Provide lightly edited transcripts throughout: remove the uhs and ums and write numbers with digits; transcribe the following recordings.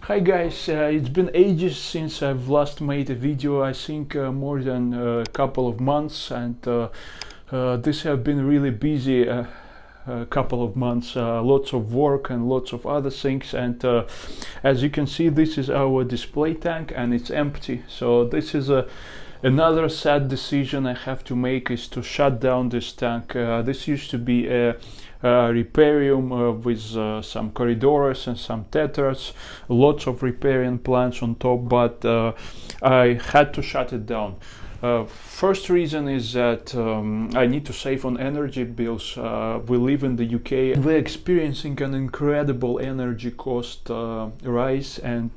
Hi guys, it's been ages since I've last made a video. I think more than a couple of months, and this have been really busy couple of months, lots of work and lots of other things. And as you can see, this is our display tank and it's empty. So this is another sad decision I have to make, is to shut down this tank. This used to be a Riparium with some corridors and some tetras, lots of riparian plants on top, but I had to shut it down. First reason is that I need to save on energy bills. We live in the UK. We're experiencing an incredible energy cost rise, and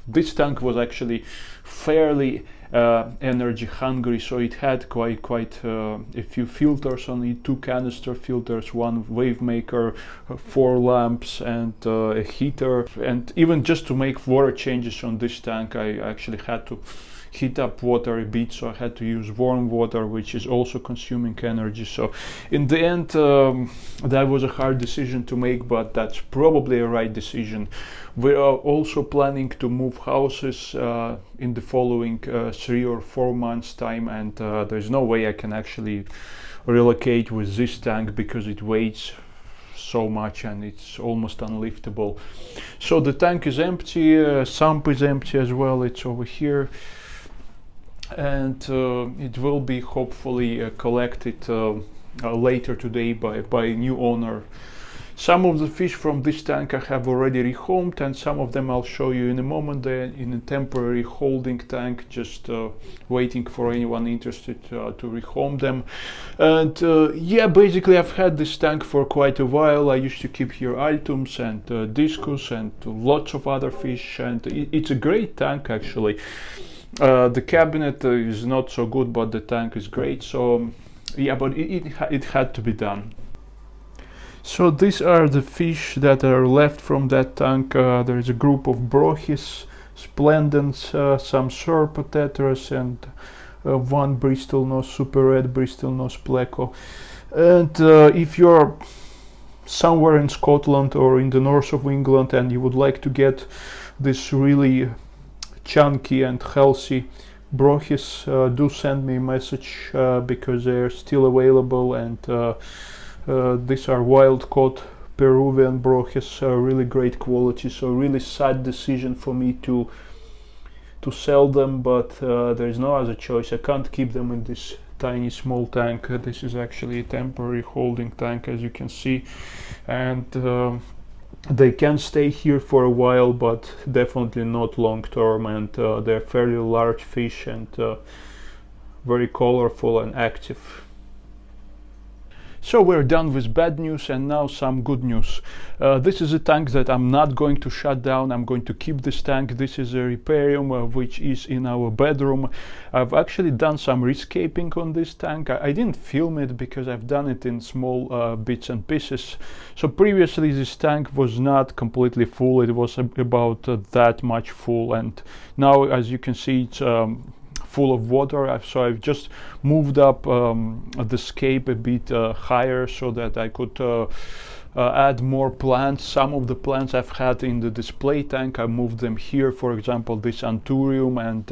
this tank was actually fairly energy hungry, so it had quite a few filters on it, 2 canister filters, 1 wave maker, 4 lamps, and a heater. And even just to make water changes on this tank, I actually had to heat up water a bit, so I had to use warm water, which is also consuming energy. So in the end, that was a hard decision to make, but that's probably a right decision. We are also planning to move houses in the following 3 or 4 months time, and there's no way I can actually relocate with this tank because it weighs so much and it's almost unliftable. So the tank is empty, sump is empty as well, it's over here, and it will be hopefully collected later today by a new owner. Some of the fish from this tank I have already rehomed, and some of them I'll show you in a moment. They're in a temporary holding tank, just waiting for anyone interested to rehome them. And yeah, basically I've had this tank for quite a while. I used to keep here altums and discus and lots of other fish, and it's a great tank actually. The cabinet is not so good, but the tank is great. So yeah, but it had to be done. So these are the fish that are left from that tank. There is a group of brochis, splendens, some serpotetras, and 1 bristlenose, super red bristlenose pleco. And if you're somewhere in Scotland or in the north of England and you would like to get this really chunky and healthy brochis, do send me a message because they're still available. And these are wild caught Peruvian brochis, really great quality. So really sad decision for me to sell them, but there is no other choice. I can't keep them in this tiny small tank. This is actually a temporary holding tank, as you can see, and they can stay here for a while, but definitely not long term. And they're fairly large fish and very colorful and active. So we're done with bad news, and now some good news. This is a tank that I'm not going to shut down. I'm going to keep this tank. This is a Riparium which is in our bedroom. I've actually done some rescaping on this tank. I didn't film it because I've done it in small bits and pieces. So previously this tank was not completely full. It was about that much full, and now, as you can see, it's full of water. So I've just moved up the scape a bit higher so that I could add more plants. Some of the plants I've had in the display tank, I moved them here. For example, this anthurium and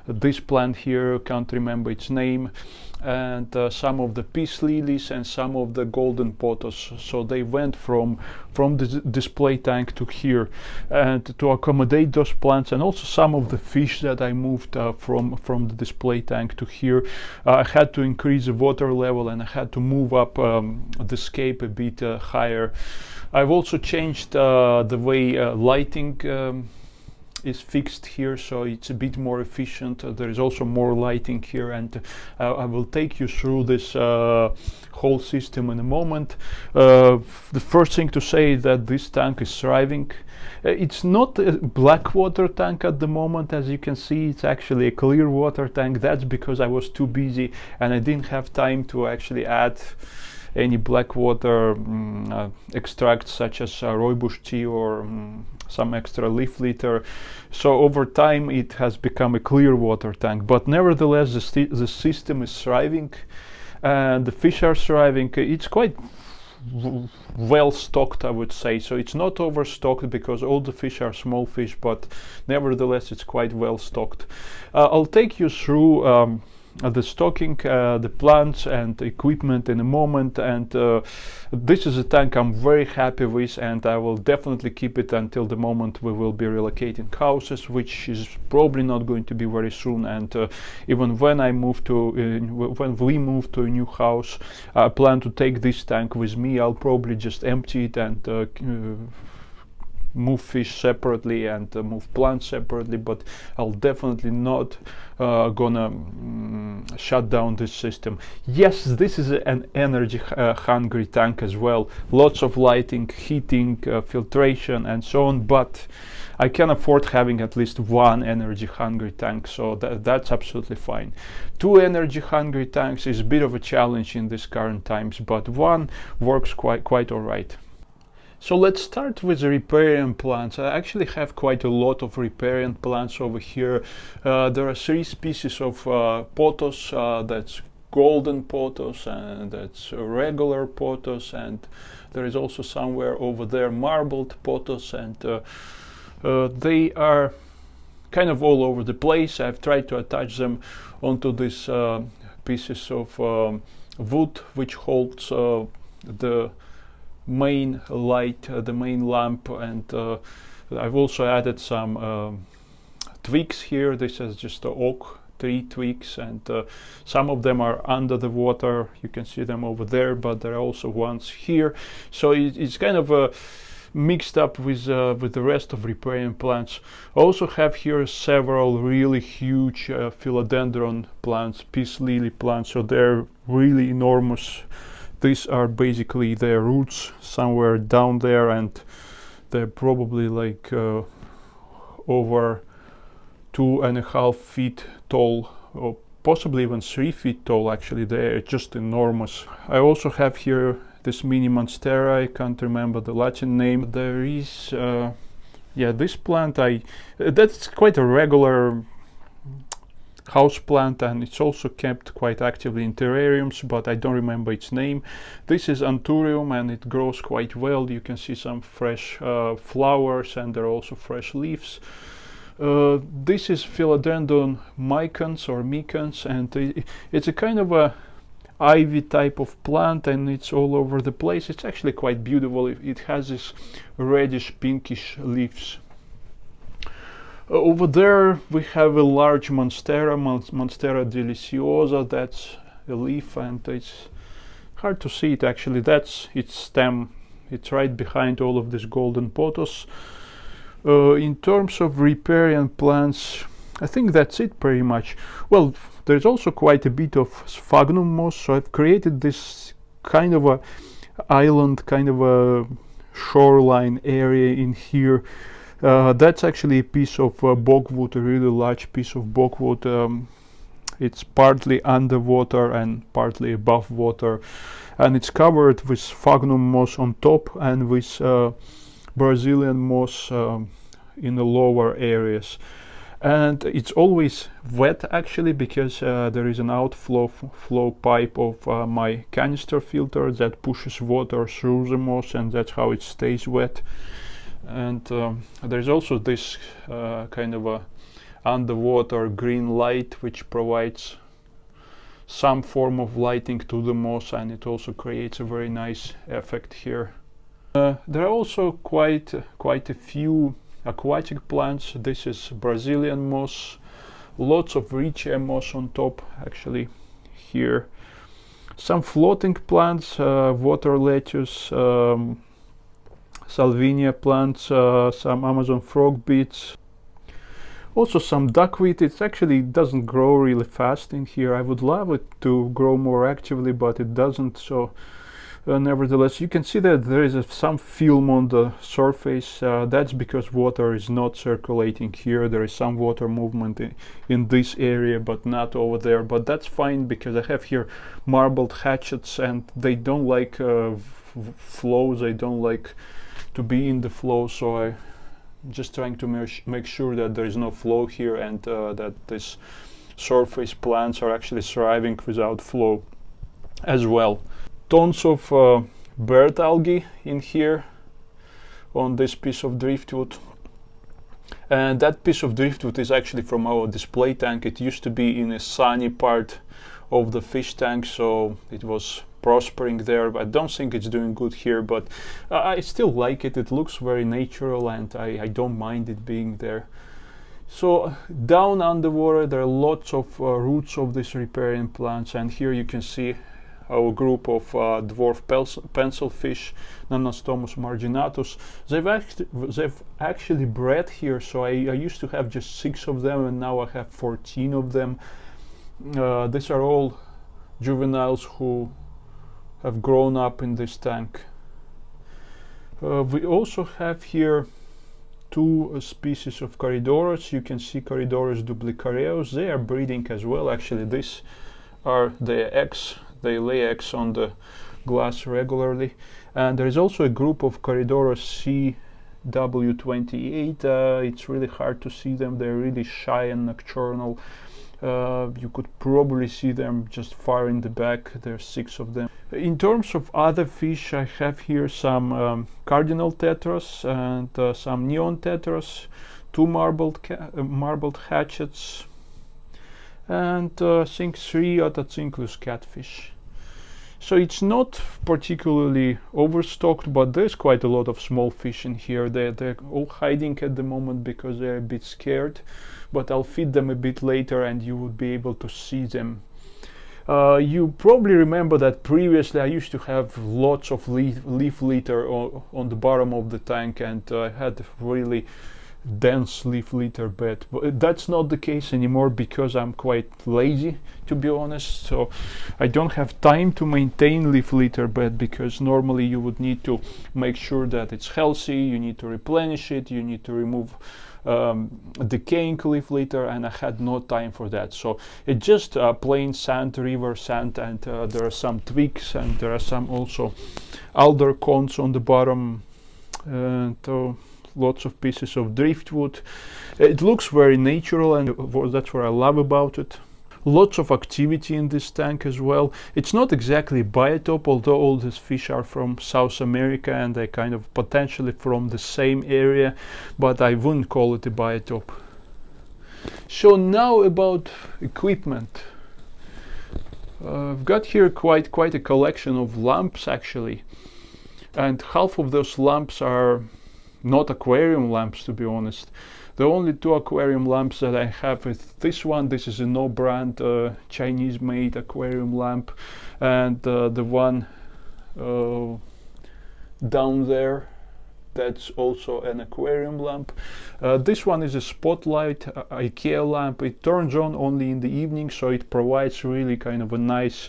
this plant here, can't remember its name, and some of the peace lilies and some of the golden pothos. So they went from the display tank to here, and to accommodate those plants, and also some of the fish that I moved from the display tank to here, I had to increase the water level and I had to move up the scape a bit higher. I've also changed the way lighting is fixed here, so it's a bit more efficient. There is also more lighting here, and I will take you through this whole system in a moment. The first thing to say is that this tank is thriving. It's not a black water tank at the moment. As you can see, it's actually a clear water tank. That's because I was too busy and I didn't have time to actually add any black water extracts such as rooibos tea or some extra leaf litter. So over time it has become a clear water tank, but nevertheless the system is thriving and the fish are thriving. It's quite well stocked, I would say. So it's not overstocked because all the fish are small fish, but nevertheless it's quite well stocked. I'll take you through the stocking, the plants and equipment in a moment, and this is a tank I'm very happy with, and I will definitely keep it until the moment we will be relocating houses, which is probably not going to be very soon. And even when I move to when we move to a new house, I plan to take this tank with me. I'll probably just empty it and move fish separately and move plants separately, but I'll definitely not gonna shut down this system. Yes, this is an energy hungry tank as well, lots of lighting, heating, filtration and so on, but I can afford having at least one energy hungry tank, so that's absolutely fine. Two energy hungry tanks is a bit of a challenge in these current times, but one works quite all right. So let's start with the riparium plants. I actually have quite a lot of riparium plants over here. There are three species of pothos. That's golden pothos, and that's regular pothos, and there is also somewhere over there marbled pothos, and they are kind of all over the place. I've tried to attach them onto these pieces of wood which holds the main light, the main lamp, and I've also added some twigs here. This is just oak tree twigs, and some of them are under the water. You can see them over there, but there are also ones here. So it's kind of mixed up with the rest of riparium plants. I also have here several really huge philodendron plants, peace lily plants, so they're really enormous. These are basically their roots somewhere down there, and they're probably like over 2.5 feet tall, or possibly even 3 feet tall. Actually, they're just enormous. I also have here this mini monstera. I can't remember the Latin name. There is yeah, this plant, that's quite a regular house plant, and it's also kept quite actively in terrariums, but I don't remember its name. This is anthurium, and it grows quite well. You can see some fresh flowers, and there are also fresh leaves. This is philodendron micans or micans, and it's a kind of a ivy type of plant, and it's all over the place. It's actually quite beautiful. It has this reddish pinkish leaves. Over there we have a large monstera, Monstera deliciosa. That's a leaf, and it's hard to see it actually. That's its stem. It's right behind all of these golden pothos. In terms of riparian plants, I think that's it pretty much. Well, there's also quite a bit of sphagnum moss, so I've created this kind of a island, kind of a shoreline area in here. That's actually a piece of bogwood, a really large piece of bogwood. It's partly underwater and partly above water, and it's covered with sphagnum moss on top and with Brazilian moss in the lower areas. And it's always wet actually, because there is an outflow pipe of my canister filter that pushes water through the moss, and that's how it stays wet. And there's also this kind of a underwater green light which provides some form of lighting to the moss, and it also creates a very nice effect here. There are also quite a few aquatic plants. This is Brazilian moss, lots of Riccia moss on top actually here. Some floating plants, water lettuce, Salvinia plants, some Amazon frog beets, also some duckweed. It actually doesn't grow really fast in here. I would love it to grow more actively, but it doesn't. So nevertheless, you can see that there is some film on the surface. That's because water is not circulating here. There is some water movement in this area, but not over there. But that's fine, because I have here marbled hatchets, and they don't like flow. They don't like to be in the flow, so I'm just trying to make sure that there is no flow here, and that these surface plants are actually thriving without flow as well. Tons of bird algae in here on this piece of driftwood. And that piece of driftwood is actually from our display tank. It used to be in a sunny part of the fish tank, so it was prospering there. I don't think it's doing good here, but I still like it. It looks very natural, and I don't mind it being there. So down underwater there are lots of roots of these riparian plants, and here you can see our group of dwarf pencilfish, Nanostomus marginatus. They've actually bred here, so I used to have just 6 of them, and now I have 14 of them. These are all juveniles who have grown up in this tank. We also have here 2 species of Corydoras. You can see Corydoras duplicareus. They are breeding as well. Actually, these are their eggs. They lay eggs on the glass regularly. And there is also a group of Corydoras CW28. It's really hard to see them. They're really shy and nocturnal. You could probably see them just far in the back. There's 6 of them. In terms of other fish, I have here some cardinal tetras and some neon tetras, 2 marbled hatchets, and I think 3 Otocinclus catfish. So it's not particularly overstocked, but there's quite a lot of small fish in here. They're all hiding at the moment because they're a bit scared, but I'll feed them a bit later and you would be able to see them. You probably remember that previously I used to have lots of leaf litter on the bottom of the tank, and I had really dense leaf litter bed, but that's not the case anymore because I'm quite lazy, to be honest. So I don't have time to maintain leaf litter bed, because normally you would need to make sure that it's healthy, you need to replenish it, you need to remove decaying leaf litter, and I had no time for that. So it's just plain sand, river sand, and there are some twigs, and there are some also alder cones on the bottom, and lots of pieces of driftwood. It looks very natural, and that's what I love about it. Lots of activity in this tank as well. It's not exactly a biotop, although all these fish are from South America and they're kind of potentially from the same area, but I wouldn't call it a biotop. So now about equipment. I've got here quite a collection of lamps actually, and half of those lamps are not aquarium lamps, to be honest. The only 2 aquarium lamps that I have is this one. This is a no brand Chinese made aquarium lamp, and the one down there, that's also an aquarium lamp. This one is a spotlight IKEA lamp. It turns on only in the evening, so it provides really kind of a nice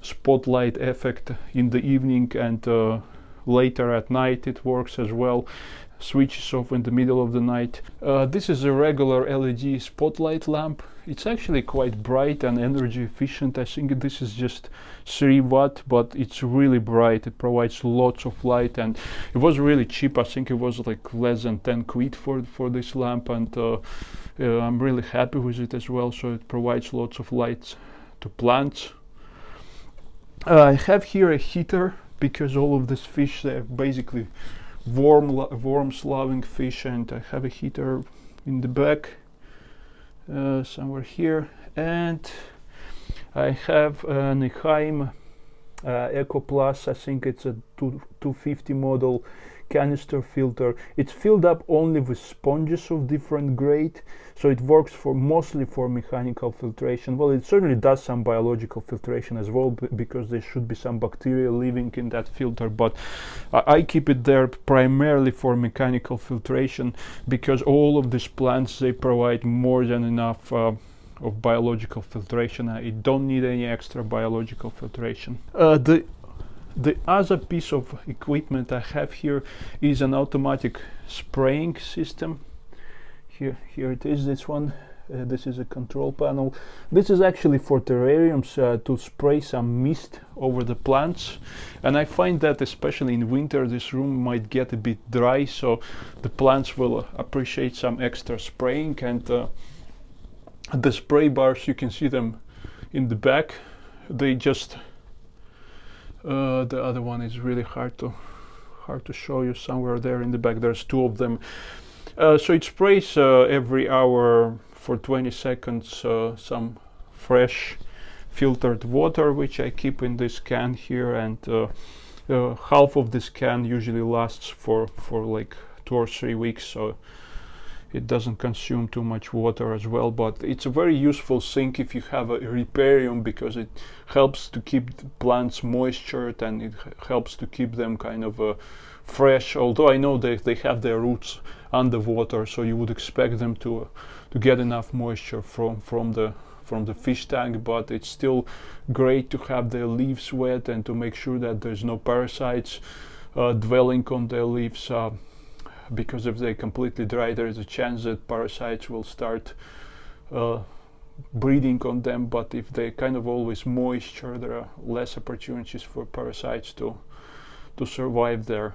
spotlight effect in the evening, and later at night it works as well. Switches off in the middle of the night. This is a regular LED spotlight lamp. It's actually quite bright and energy efficient. I think this is just 3 watt, but it's really bright. It provides lots of light, and it was really cheap. I think it was like less than 10 quid for this lamp, and I'm really happy with it as well. So it provides lots of light to plants. I have here a heater because all of these fish, they're basically worms loving fish, and I have a heater in the back somewhere here, and I have an Rehoming Eco Plus. I think it's a 250 model canister filter. It's filled up only with sponges of different grade, so it works mostly for mechanical filtration. Well, it certainly does some biological filtration as well, because there should be some bacteria living in that filter, but I keep it there primarily for mechanical filtration, because all of these plants, they provide more than enough of biological filtration. I don't need any extra biological filtration. The other piece of equipment I have here is an automatic spraying system. Here it is, this one. This is a control panel. This is actually for terrariums to spray some mist over the plants, and I find that especially in winter this room might get a bit dry, so the plants will appreciate some extra spraying. And the spray bars, you can see them in the back. They just The other one is really hard to show you. Somewhere there in the back there's two of them. So it sprays every hour for 20 seconds some fresh filtered water, which I keep in this can here, and half of this can usually lasts for like 2 or 3 weeks, so it doesn't consume too much water as well. But it's a very useful thing if you have a riparium, because it helps to keep the plants moistured, and it helps to keep them kind of fresh, although I know they have their roots underwater, so you would expect them to get enough moisture from the fish tank, but it's still great to have their leaves wet and to make sure that there's no parasites dwelling on their leaves, because if they're completely dry, there is a chance that parasites will start breeding on them. But if they're kind of always moisture, there are less opportunities for parasites to survive there.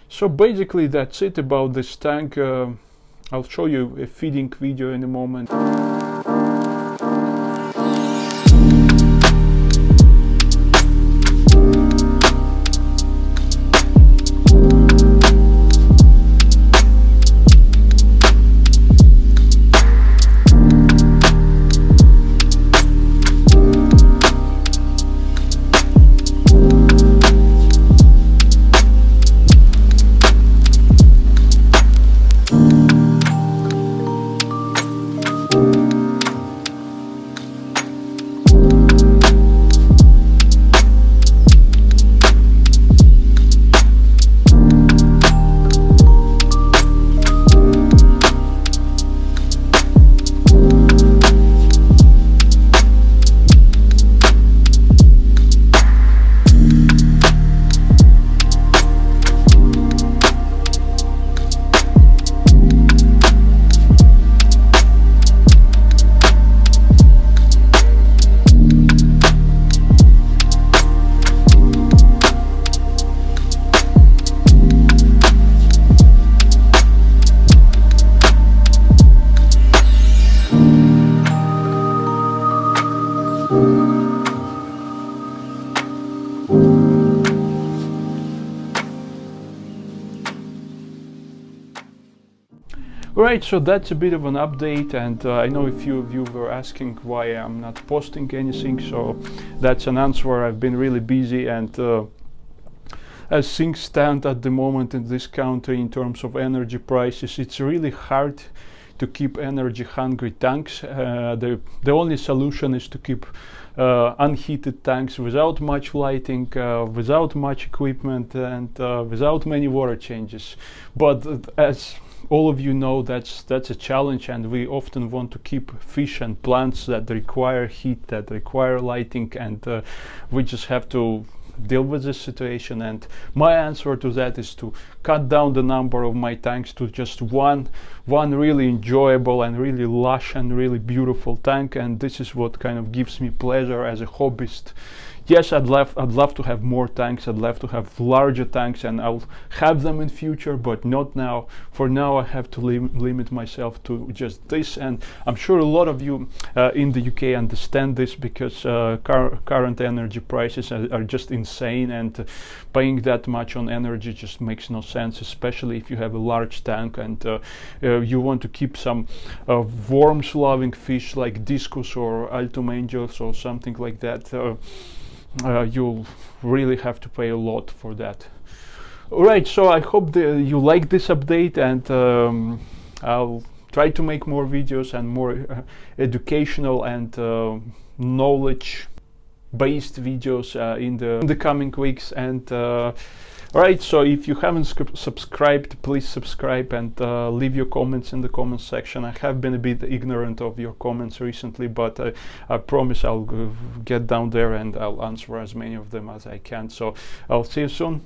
So basically that's it about this tank. I'll show you a feeding video in a moment. Right, so that's a bit of an update, and I know a few of you were asking why I'm not posting anything, so that's an answer. I've been really busy, and as things stand at the moment in this country in terms of energy prices, it's really hard to keep energy hungry tanks. The only solution is to keep unheated tanks without much lighting, without much equipment, and without many water changes. But as all of you know, that's a challenge, and we often want to keep fish and plants that require heat, that require lighting, and we just have to deal with this situation. And my answer to that is to cut down the number of my tanks to just one really enjoyable and really lush and really beautiful tank, and this is what kind of gives me pleasure as a hobbyist. Yes, I'd love to have more tanks. I'd love to have larger tanks, and I'll have them in future, but not now. For now, I have to limit myself to just this, and I'm sure a lot of you in the UK understand this, because current energy prices are just insane, and paying that much on energy just makes no sense, especially if you have a large tank and you want to keep some worms-loving fish like discus or altum angels or something like that. You'll really have to pay a lot for that. Alright, so I hope you like this update, and I'll try to make more videos and more educational and knowledge based videos in the coming weeks. And alright, so if you haven't subscribed, please subscribe and leave your comments in the comments section. I have been a bit ignorant of your comments recently, but I promise I'll get down there and I'll answer as many of them as I can. So I'll see you soon.